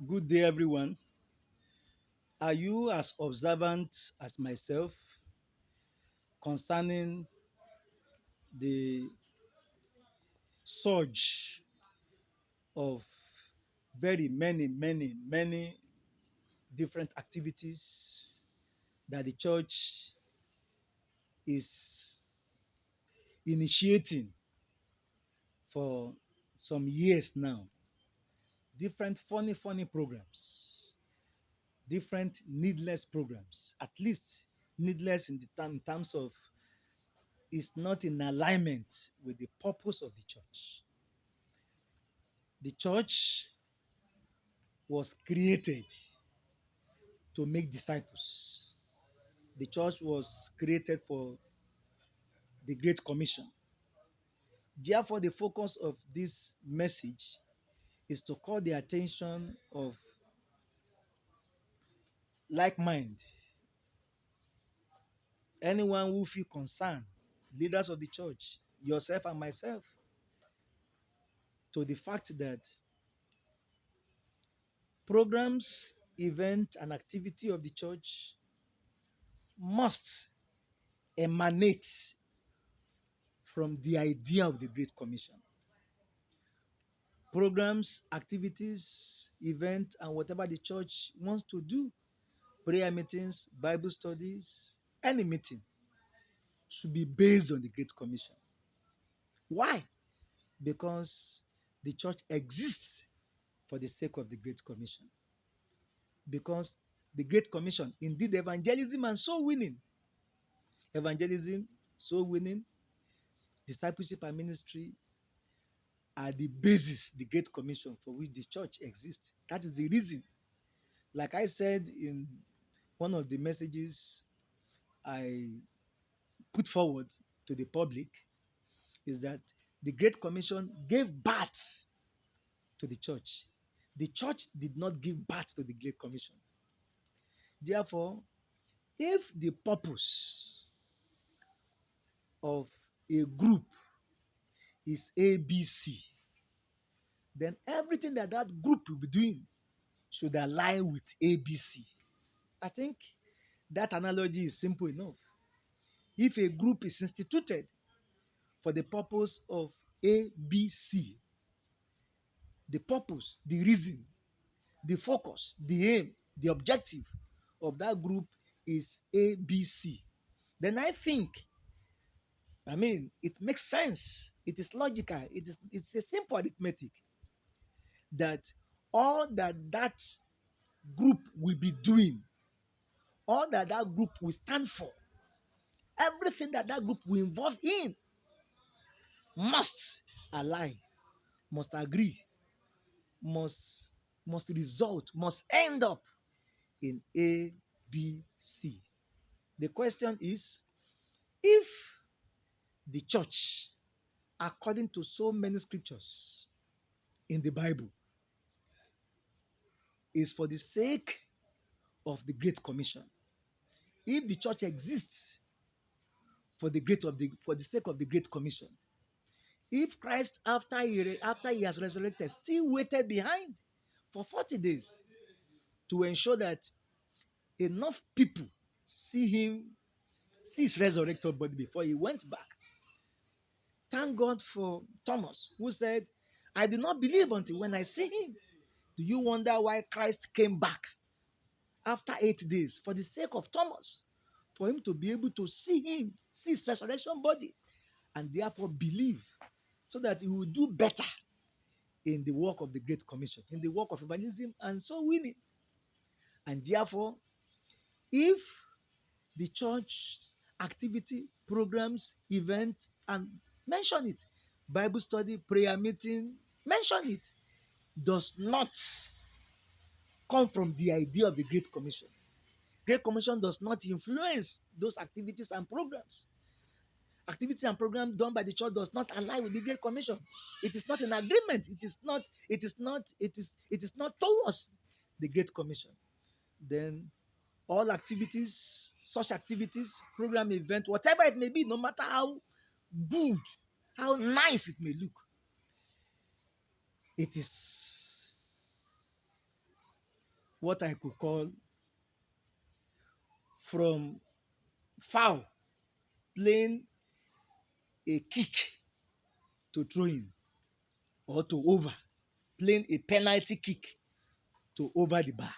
Good day, everyone. Are you as observant as myself concerning the surge of very many different activities that the church is initiating for some years now? Different funny programs, different needless programs, at least needless in in terms of is not in alignment with the purpose of the church. The church was created to make disciples. The church was created for the Great Commission. Therefore, the focus of this message is to call the attention of like mind, anyone who feel concerned, leaders of the church, yourself and myself, to the fact that programs, event, and activity of the church must emanate from the idea of the Great Commission. Programs, activities, events, and whatever the church wants to do, prayer meetings, Bible studies, any meeting should be based on the Great Commission. Why? Because the church exists for the sake of the Great Commission. Because the Great Commission, indeed, evangelism and soul winning, evangelism, soul winning, discipleship and ministry are the basis, the Great Commission for which the church exists. That is the reason. Like I said in one of the messages I put forward to the public, is that the Great Commission gave birth to the church. The church did not give birth to the Great Commission. Therefore, if the purpose of a group is ABC, then everything that that group will be doing should align with ABC. I think that analogy is simple enough. If a group is instituted for the purpose of ABC, the purpose, the reason, the focus, the aim, the objective of that group is ABC, then it makes sense. It is logical. It's a simple arithmetic that all that group will be doing, all that group will stand for, everything that group will involve in must align, must agree, must result, must end up in A, B, C. The question is, if the church, according to so many scriptures in the Bible, is for the sake of the Great Commission, if the church exists for the sake of the Great Commission, if Christ, after he has resurrected, still waited behind for 40 days to ensure that enough people see his resurrected body before he went back. Thank God for Thomas, who said, I did not believe until when I see him. Do you wonder why Christ came back after 8 days? For the sake of Thomas, for him to be able to see him, see his resurrection body, and therefore believe, so that he will do better in the work of the Great Commission, in the work of evangelism and so winning. And therefore, if the church's activity, programs, event, and mention it, Bible study, prayer meeting, mention it, does not come from the idea of the Great Commission. Great Commission does not influence those activities and programs. Activities and programs done by the church does not align with the Great Commission. It is not in agreement. It is not towards the Great Commission. Then all activities, such activities, program, event, whatever it may be, no matter how good, how nice it may look, it is what I could call from foul, playing a kick to throwing or to over, playing a penalty kick to over the bar.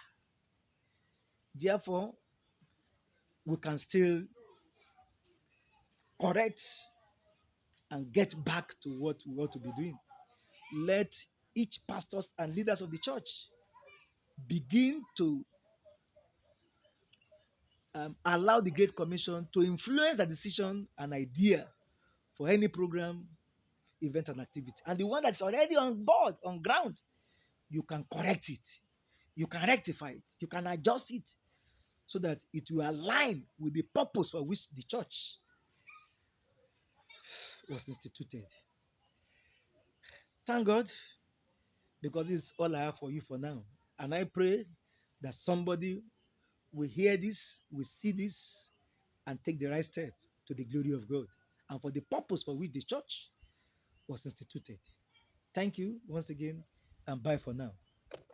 Therefore, we can still correct and get back to what we ought to be doing. Let each pastors and leaders of the church begin to allow the Great Commission to influence the decision and idea for any program, event, and activity. And the one that's already on board, on ground, you can correct it, you can rectify it, you can adjust it so that it will align with the purpose for which the church was instituted. Thank God, because it's all I have for you for now. And I pray that somebody will hear this, will see this, and take the right step to the glory of God and for the purpose for which the church was instituted. Thank you once again, and bye for now.